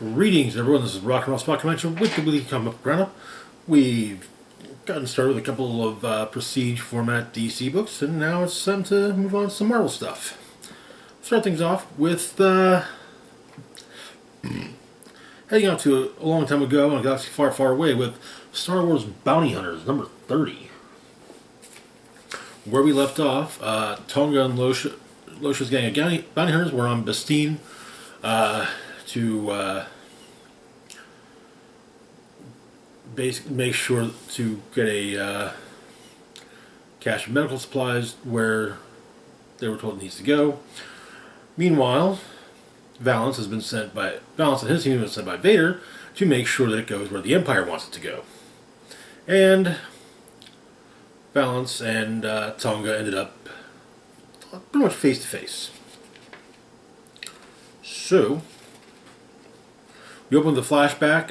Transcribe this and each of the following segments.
Greetings, everyone. This is Rock and Roll Spot Convention with the weekly comic book roundup. We've gotten started with a couple of prestige format DC books, and now it's time to move on to some Marvel stuff. Start things off with heading out to a long time ago in a galaxy far, far away with Star Wars Bounty Hunters number 30. Where we left off, Tonga and Losha's gang of bounty hunters were on Bastine to make sure to get a cache of medical supplies where they were told it needs to go. Meanwhile, Valance and his team have been sent by Vader to make sure that it goes where the Empire wants it to go. And Valance and Tonga ended up pretty much face to face. So we opened the flashback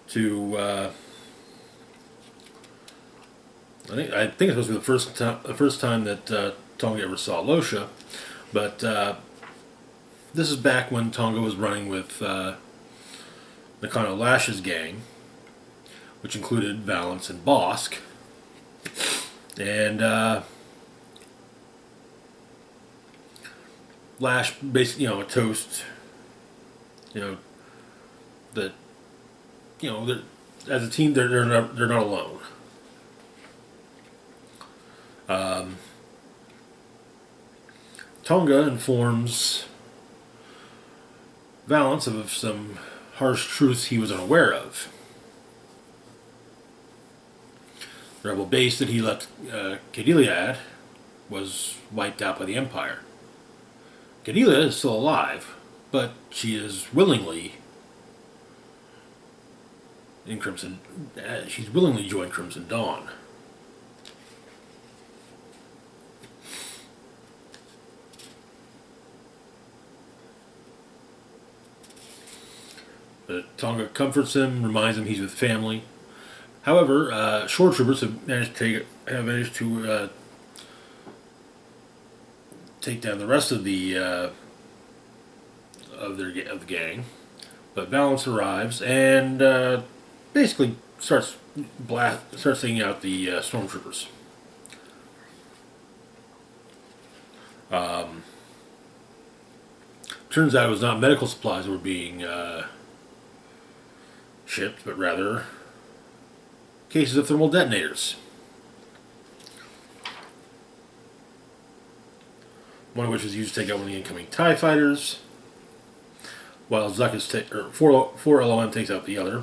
to I think it was the first time that Tonga ever saw Losha, but this is back when Tonga was running with Nakano Lash's gang, which included Valance and Bosk, and Lash basically, a toast, that, as a team, they're not alone. Tonga informs Valance of some harsh truths he was unaware of. The rebel base that he left Cordelia at was wiped out by the Empire. Cordelia is still alive, but she is willingly in Crimson. She's willingly joined Crimson Dawn. But Tonga comforts him, reminds him he's with family. However, shore troopers have managed to take down the rest of the gang. But Valance arrives and basically starts taking out the stormtroopers. Turns out it was not medical supplies that were being shipped, but rather cases of thermal detonators. One of which was used to take out one of the incoming TIE fighters, while Zuckuss 4 LOM takes out the other.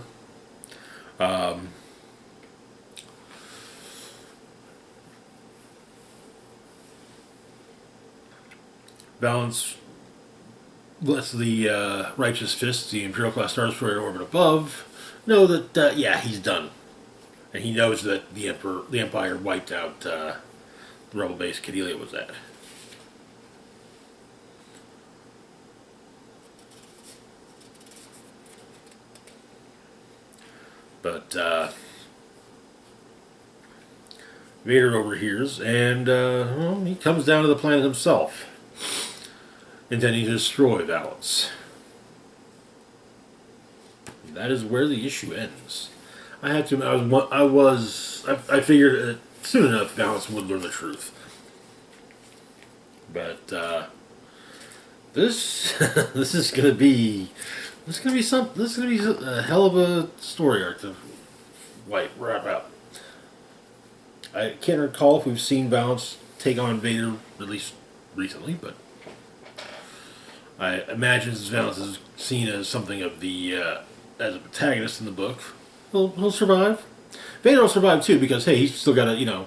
Valance lets the Righteous Fist, the Imperial class Star Destroyer in orbit above, know that he's done, and he knows that the Empire wiped out the rebel base Cordelia was at. But Vader overhears, and he comes down to the planet himself, intending to destroy Valance. That is where the issue ends. I figured that soon enough Valance would learn the truth. But this is gonna be a hell of a story arc to wrap up. I can't recall if we've seen Valance take on Vader, at least recently, but I imagine Valance is seen as something of the as a protagonist in the book. He'll survive. Vader will survive too, because hey, he's still got to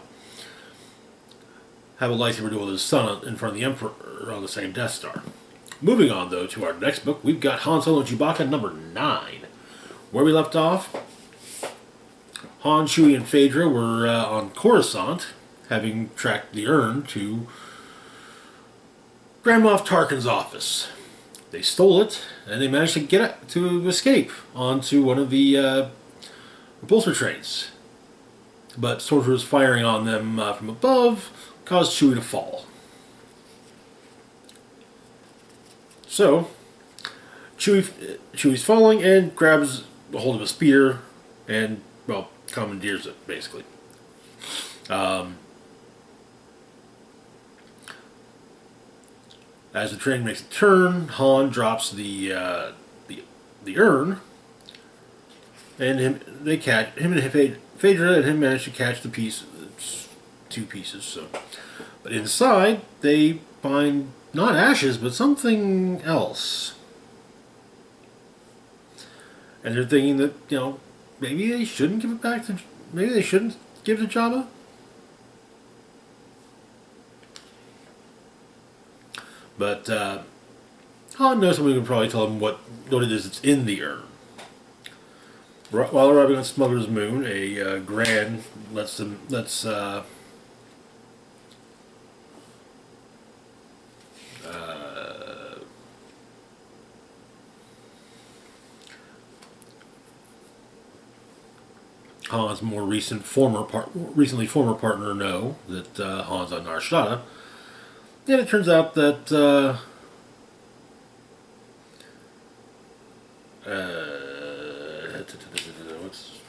have a lightsaber duel with his son in front of the Emperor on the second Death Star. Moving on, though, to our next book, we've got Han Solo and Chewbacca number 9. Where we left off, Han, Chewie, and Phaedra were on Coruscant, having tracked the urn to Grand Moff Tarkin's office. They stole it, and they managed to escape onto one of the repulsor trains. But stormtroopers firing on them from above caused Chewie to fall. So, Chewie's falling and grabs a hold of a spear and, well, commandeers it, basically. As the train makes a turn, Han drops the urn, and him and Phaedra and him manage to catch the piece. It's two pieces. So, but inside they find not ashes, but something else. And they're thinking that, maybe they shouldn't give it back to... Maybe they shouldn't give it to Jabba? But Han knows someone who can probably tell him what it is that's in the urn. While arriving on Smuggler's Moon, a Grand lets Han's recently former partner know that Han's on Nar Shaddaa. And it turns out that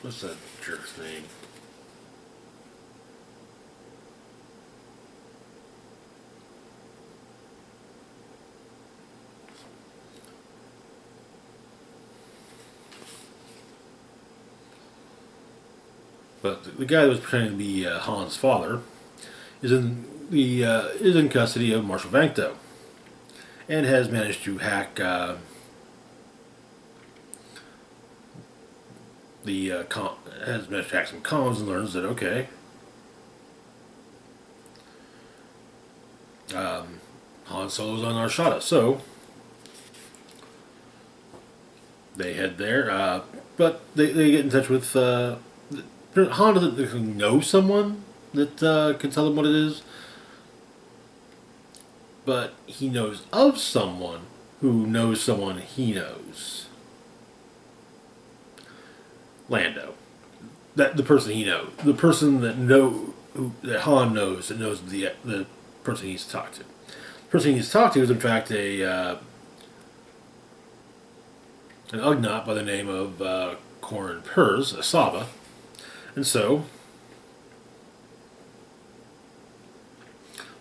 what's that jerk's name? But the guy that was pretending to be Han's father is in custody of Marshal Vancto, and has managed to hack some comms and learns that Han Solo's on Nar Shaddaa, so they head there. But they get in touch with Han doesn't know someone that can tell them what it is, but he knows of someone who knows someone he knows. Lando, the person he knows, the person that Han knows, that knows the person he's talked to. The person he's talked to is in fact an Ugnaught by the name of Corran Purs, a Saba. And so,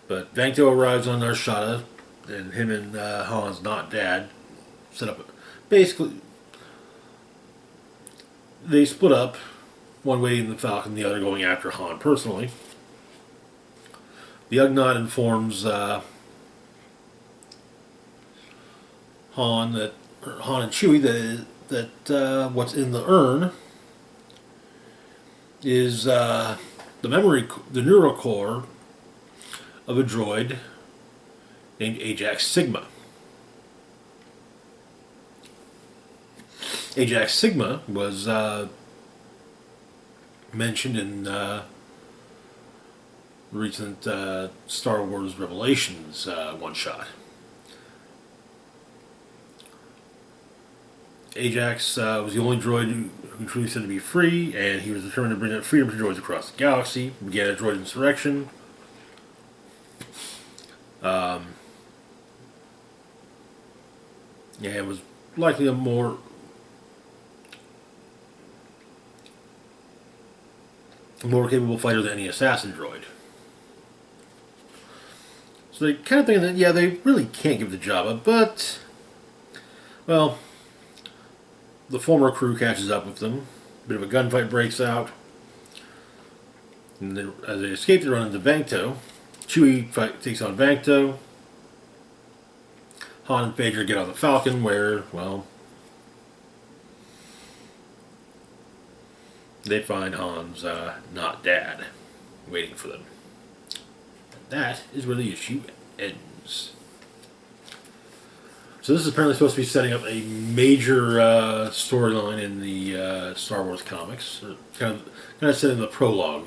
but Vancto arrives on Nar Shaddaa, and him and Han's not dad set up. Basically, they split up, one waiting the Falcon, the other going after Han personally. The Ugnaught informs Han and Chewie that what's in the urn is the neural core of a droid named Ajax Sigma. Ajax Sigma was mentioned in recent Star Wars Revelations one-shot. Ajax was the only droid who truly said to be free, and he was determined to bring that freedom to droids across the galaxy. Began a droid insurrection. And was likely a more capable fighter than any assassin droid. So they kind of think that, yeah, they really can't give the Jabba, but, well, the former crew catches up with them. A bit of a gunfight breaks out. And then, as they escape, they run into Vancto. Chewie takes on Vancto. Han and Phaedra get on the Falcon, where, well, they find Han's not dad waiting for them. And that is where the issue ends. So this is apparently supposed to be setting up a major storyline in the Star Wars comics, or kind of set in the prologue,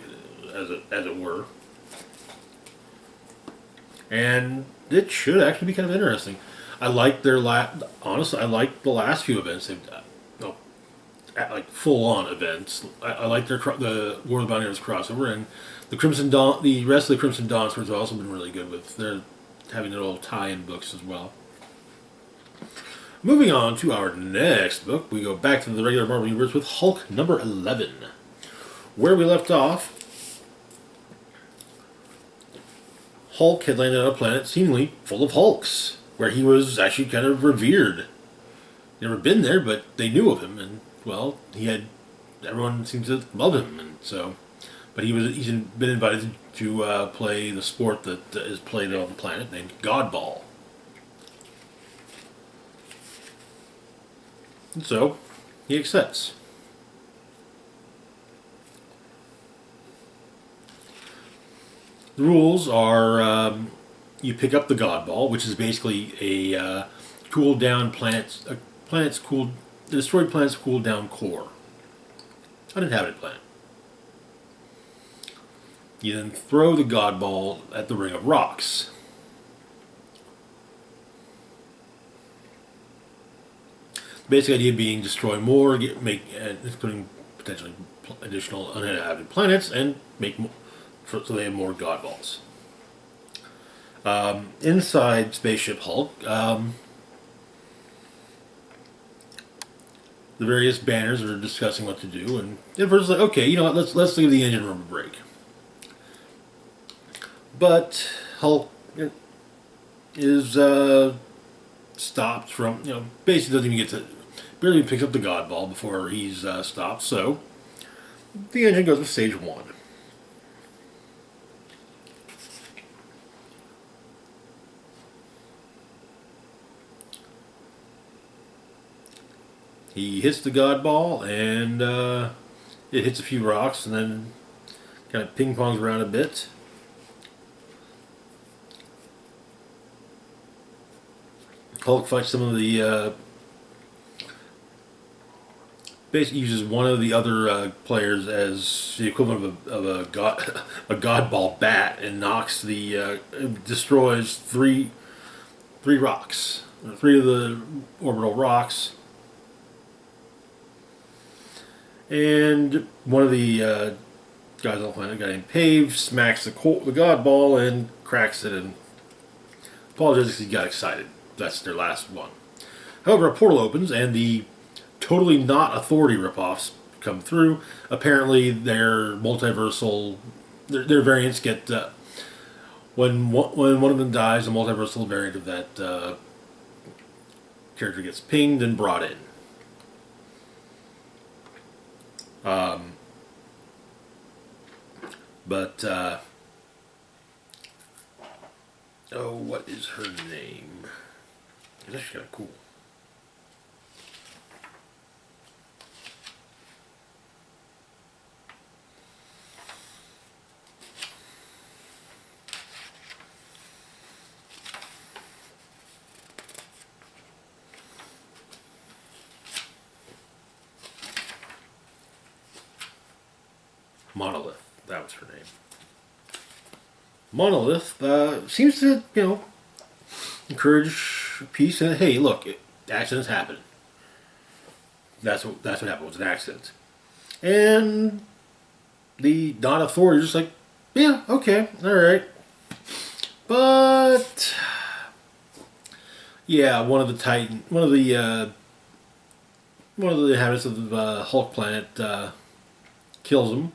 as it were. And it should actually be kind of interesting. I like honestly, I like the last few events they've done. Like full-on events. I like the War of the Bounty Hunters crossover, and the Crimson Dawn. The rest of the Crimson Dawn stories have also been really good with their having their little tie-in books as well. Moving on to our next book, we go back to the regular Marvel Universe with Hulk number 11. Where we left off, Hulk had landed on a planet seemingly full of Hulks, where he was actually kind of revered. Never been there, but they knew of him, and well, everyone seemed to love him, and so. But he's been invited to play the sport that is played on the planet named Godball. And so, he accepts. The rules are you pick up the God Ball, which is basically a cooled down destroyed planet's cooled down core. Uninhabited planet. You then throw the God Ball at the ring of rocks. Basic idea being destroy more, including potentially additional uninhabited planets, and make more, so they have more God Balls. Inside Spaceship Hulk, the various banners are discussing what to do, and at first it's like, okay, you know what, let's give the engine room a break. But Hulk is stopped from, basically doesn't even get to, barely picks up the God Ball before he's stopped, so the engine goes to stage 1. He hits the God Ball, and it hits a few rocks, and then kind of ping-pongs around a bit. Hulk fights some of the basically uses one of the other players as the equivalent of a God Ball bat, and destroys three rocks, 3 of the orbital rocks, and one of the guys on the planet, a guy named Pave, smacks the God Ball and cracks it, and apologizes because he got excited. That's their last one. However, a portal opens, and the totally not Authority ripoffs come through. Apparently, their multiversal, their variants get when one of them dies, a multiversal variant of that character gets pinged and brought in. Oh, what is her name? It's actually kind of cool. Monolith. That was her name. Monolith seems to, encourage peace, and hey, look, accidents happen. That's what happened. It was an accident, and the non-authority is just like, yeah, okay, all right, but yeah, one of the inhabitants of the Hulk planet kills him.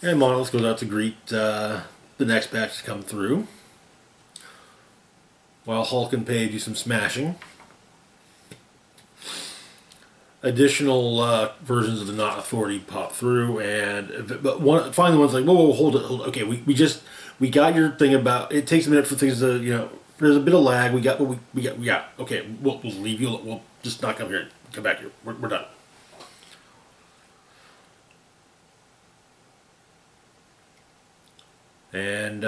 And Monolith goes out to greet the next batch to come through, while Hulk and Page do some smashing. Additional versions of the Not Authority pop through, but finally one's like, whoa, hold it, okay, we got your thing about, it takes a minute for things to, there's a bit of lag, we got, okay, we'll leave you, we'll just not come here, come back here, we're done. And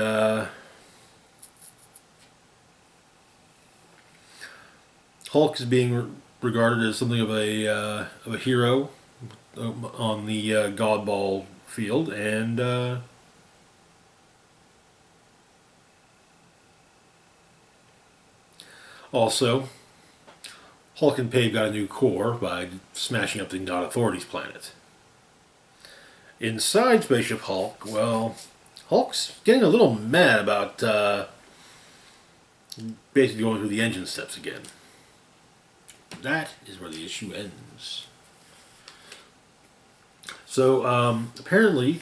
Hulk is being regarded as something of a hero on the God Ball field, and also Hulk and Pave got a new core by smashing up the Non Authority's planet. Inside Spaceship Hulk, well, Hulk's getting a little mad about basically going through the engine steps again. That is where the issue ends. So apparently,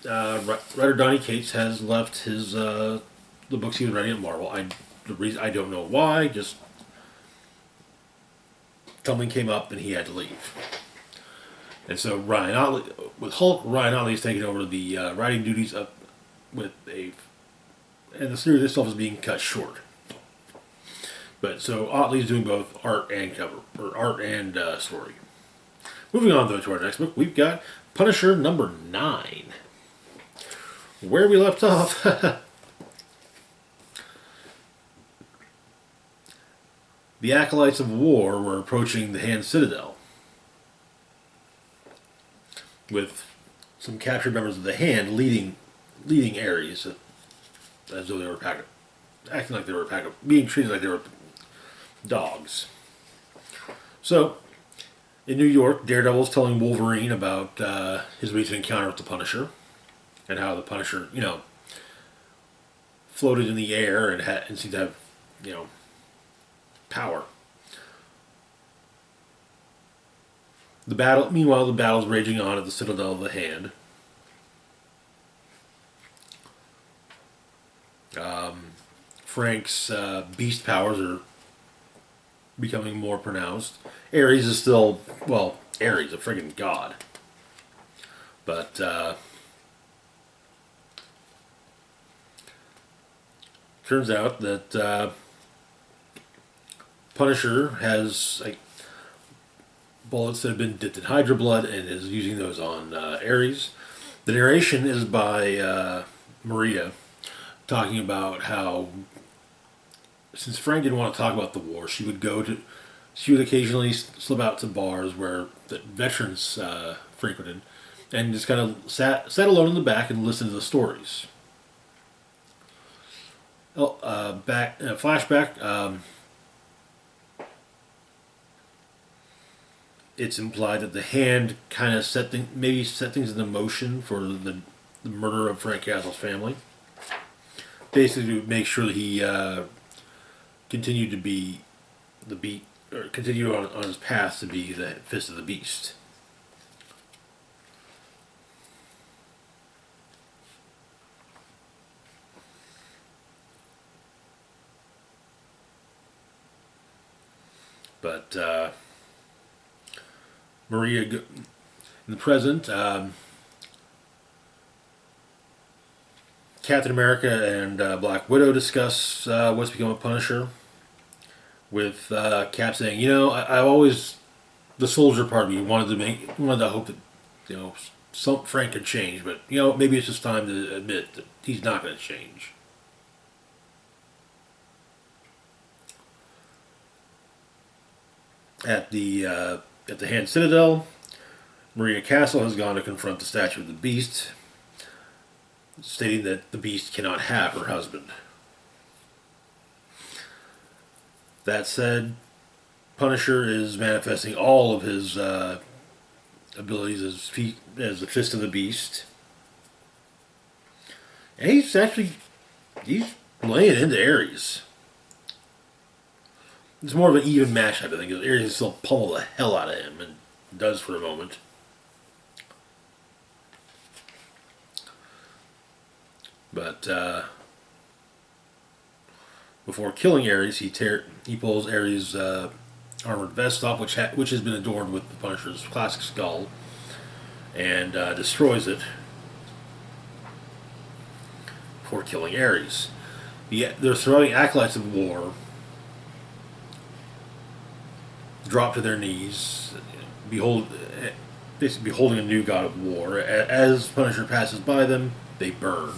writer Donny Cates has left his the books he was writing at Marvel. I don't know why. Just something came up and he had to leave. And so Ryan Ottley, with Hulk, Ryan Ottley is taking over the writing duties up with and the series itself is being cut short. But so Ottley's doing both art and cover, or art and story. Moving on though to our next book, we've got Punisher number 9. Where we left off. The acolytes of war were approaching the Hand Citadel, with some captured members of the Hand leading Ares, as though they were acting like they were a pack of, being treated like they were dogs. So, in New York, Daredevil's telling Wolverine about his recent encounter with the Punisher, and how the Punisher, floated in the air and seemed to have, power. Meanwhile, the battle's raging on at the Citadel of the Hand. Frank's beast powers are becoming more pronounced. Ares is still, Ares, a friggin' god. But, turns out that Punisher has bullets that have been dipped in Hydra blood and is using those on Ares. The narration is by Maria, talking about how, since Frank didn't want to talk about the war, she would occasionally slip out to bars where the veterans frequented, and just kind of sat alone in the back and listened to the stories. Back in a flashback, it's implied that the Hand kind of set things in motion for the murder of Frank Castle's family. Basically, to make sure that he continued to be continue on his path to be the Fist of the Beast. But Maria, in the present, Captain America and Black Widow discuss what's become of Punisher, with Cap saying, I always, the soldier part of me wanted to hope that, Frank could change, but, maybe it's just time to admit that he's not going to change. At the Hand Citadel, Maria Castle has gone to confront the statue of the Beast, stating that the Beast cannot have her husband. That said, Punisher is manifesting all of his abilities as the Fist of the Beast, and he's laying into Ares. It's more of an even match type of thing, because Ares is still pummel the hell out of him, and does for a moment. But before killing Ares, he pulls Ares' armored vest off, which has been adorned with the Punisher's classic skull, and destroys it before killing Ares. Their surviving acolytes of war drop to their knees, basically beholding a new god of war. As Punisher passes by them, they burn.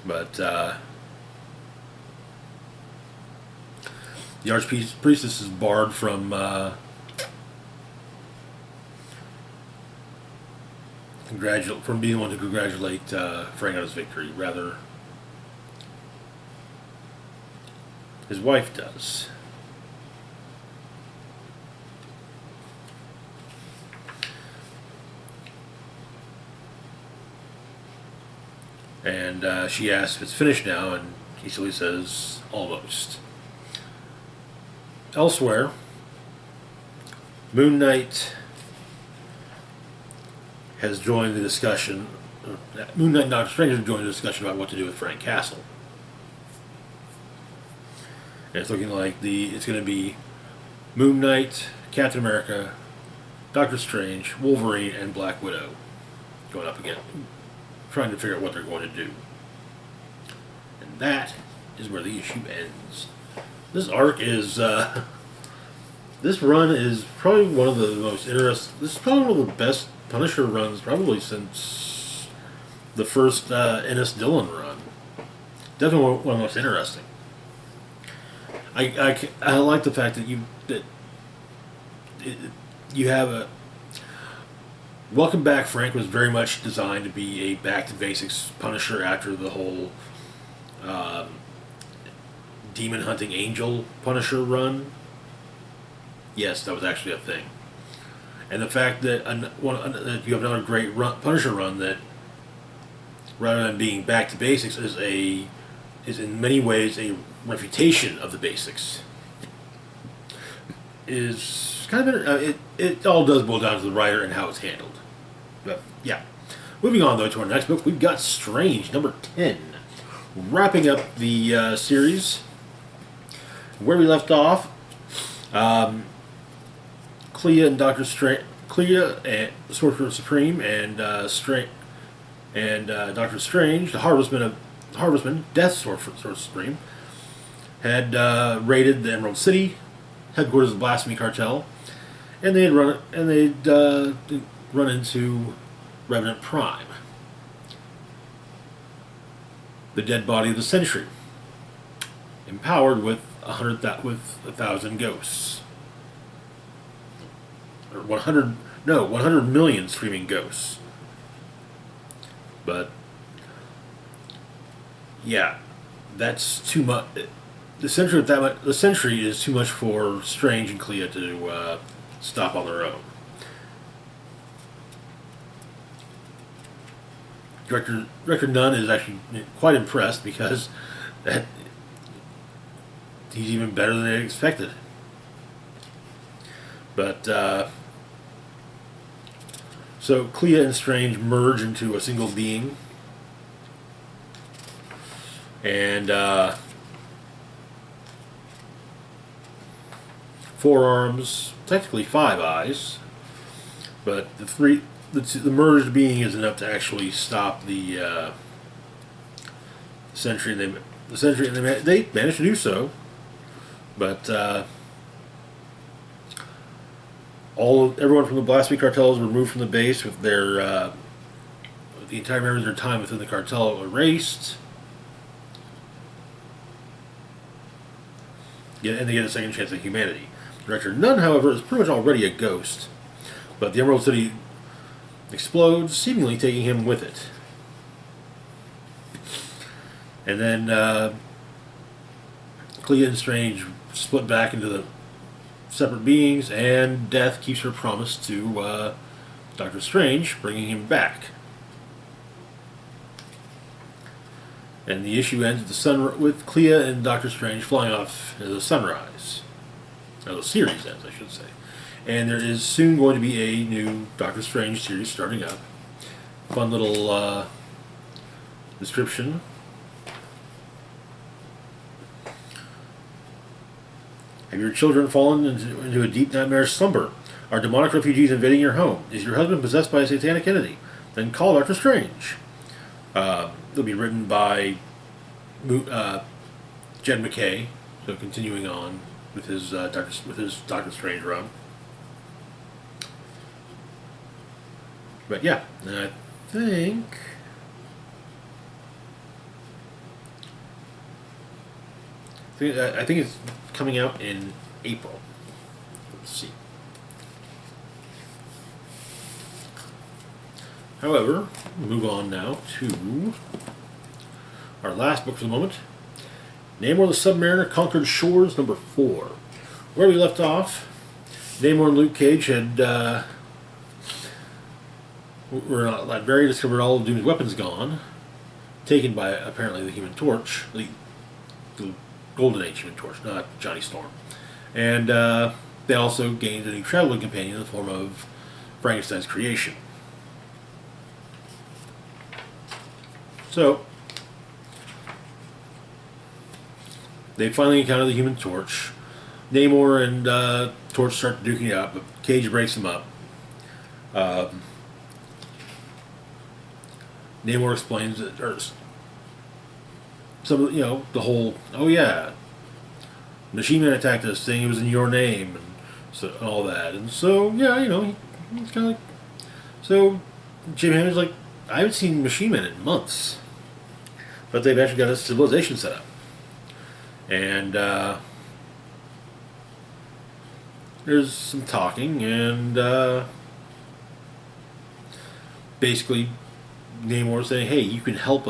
But the Archpriestess is barred from being the one to congratulate Frank on his victory. Rather, his wife does. And she asks if it's finished now, and he simply says, almost. Elsewhere, Moon Knight has joined the discussion. Moon Knight and Doctor Strange have joined the discussion about what to do with Frank Castle. And it's looking like it's going to be Moon Knight, Captain America, Doctor Strange, Wolverine, and Black Widow going up again, trying to figure out what they're going to do. And that is where the issue ends. This arc is, this run is probably one of the most interesting, this is probably one of the best Punisher runs probably since the first Ennis Dillon run. Definitely one of the most interesting. I like the fact that you have a Welcome Back Frank was very much designed to be a back to basics Punisher after the whole Demon Hunting Angel Punisher run. Yes, that was actually a thing. And the fact that you have another great Punisher run that, rather than being back to basics, is in many ways a refutation of the basics, is kind of it all does boil down to the writer and how it's handled. But yeah, moving on though to our next book, we've got Strange number 10, wrapping up the series where we left off. Clea and Sorcerer Supreme and Doctor Strange, the Harvestman, Death Sorcerer Supreme, had raided the Emerald City, headquarters of the Blasphemy Cartel, and they'd run into Revenant Prime, the dead body of the Sentry, empowered with 1,000 ghosts. Or 100 million screaming ghosts. But yeah, that's too much. The Sentry is too much for Strange and Clea to stop on their own. Director Nunn is actually quite impressed because he's even better than they expected. But so Clea and Strange merge into a single being, and 4 arms, technically 5 eyes, but the merged being is enough to actually stop the Sentry. They managed to do so, but everyone from the Blasphemy Cartel is removed from the base with the entire memories of their time within the cartel erased. And they get a second chance at humanity. Director Nunn, however, is pretty much already a ghost, but the Emerald City explodes, seemingly taking him with it. And then Clea and Strange split back into the separate beings, and Death keeps her promise to Doctor Strange, bringing him back. And the issue ends with Clea and Doctor Strange flying off into the sunrise. Or the series ends, I should say. And there is soon going to be a new Doctor Strange series starting up. Fun little description. Have your children fallen into a deep nightmare slumber? Are demonic refugees invading your home? Is your husband possessed by a satanic entity? Then call Doctor Strange. It'll be written by Jed MacKay, so continuing on with his Doctor Strange run. But yeah, I think it's coming out in April. Let's see. However, we'll move on now to our last book for the moment. Namor the Submariner Conquered Shores, number 4. Where we left off, Namor and Luke Cage had were at Latveria, discovered all of Doom's weapons gone, taken by apparently the Human Torch, the Golden Age Human Torch, not Johnny Storm. And they also gained a new traveling companion in the form of Frankenstein's creation. So, they finally encounter the Human Torch. Namor and Torch start duking it out, but Cage breaks them up. Namor explains that, or some of the whole, oh yeah, Machine Man attacked us, saying it was in your name, and so all that, and so yeah, he's kind of like, so Jim Hammond's like, I haven't seen Machine Man in months, but they've actually got a civilization set up, and there's some talking, and basically Namor saying, "Hey, you can help.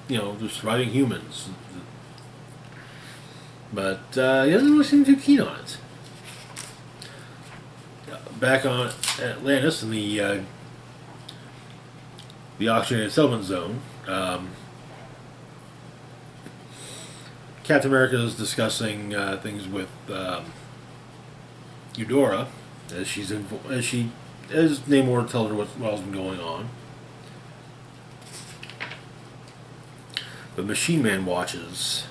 The surviving humans." But he doesn't really seem too keen on it. Back on Atlantis in the oxygenated settlement zone, Captain America is discussing things with Eudora as as Namor tells her what's been going on. But Machine Man watches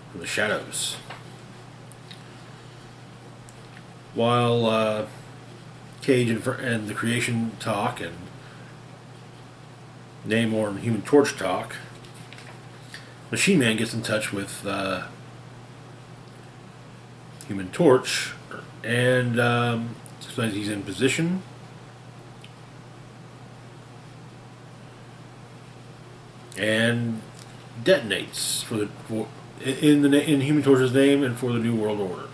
from the shadows. While Cage and the Creation talk, and Namor and Human Torch talk, Machine Man gets in touch with Human Torch and explains he's in position. And detonates in Human Torch's name and for the New World Order,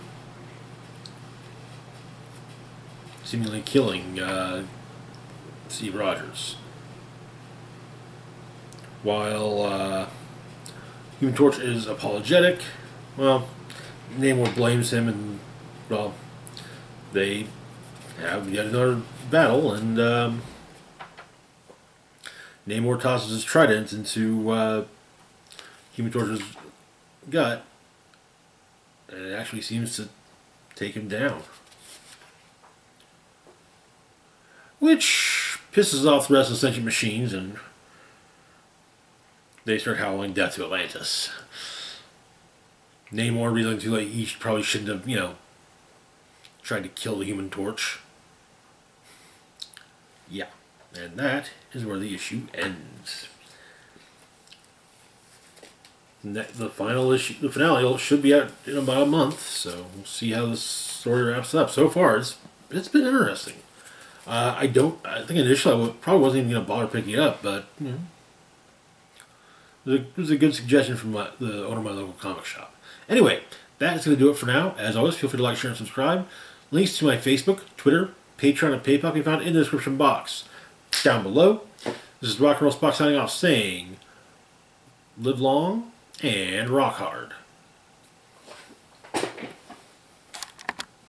seemingly killing Steve Rogers. While Human Torch is apologetic, well, Namor blames him, and well, they have yet another battle, and Namor tosses his trident into Human Torch's gut, and it actually seems to take him down. Which pisses off the rest of the sentient machines, and they start howling death to Atlantis. Namor realizing too late he probably shouldn't have, tried to kill the Human Torch. Yeah. And that is where the issue ends. The final issue, the finale, should be out in about a month, so we'll see how this story wraps up. So far, it's been interesting. I think initially I probably wasn't even going to bother picking it up, but it was a good suggestion from the owner of my local comic shop. Anyway, that's going to do it for now. As always, feel free to like, share, and subscribe. Links to my Facebook, Twitter, Patreon, and PayPal can be found in the description box down below. This is Rock and Roll Spock signing off, saying, live long and rock hard.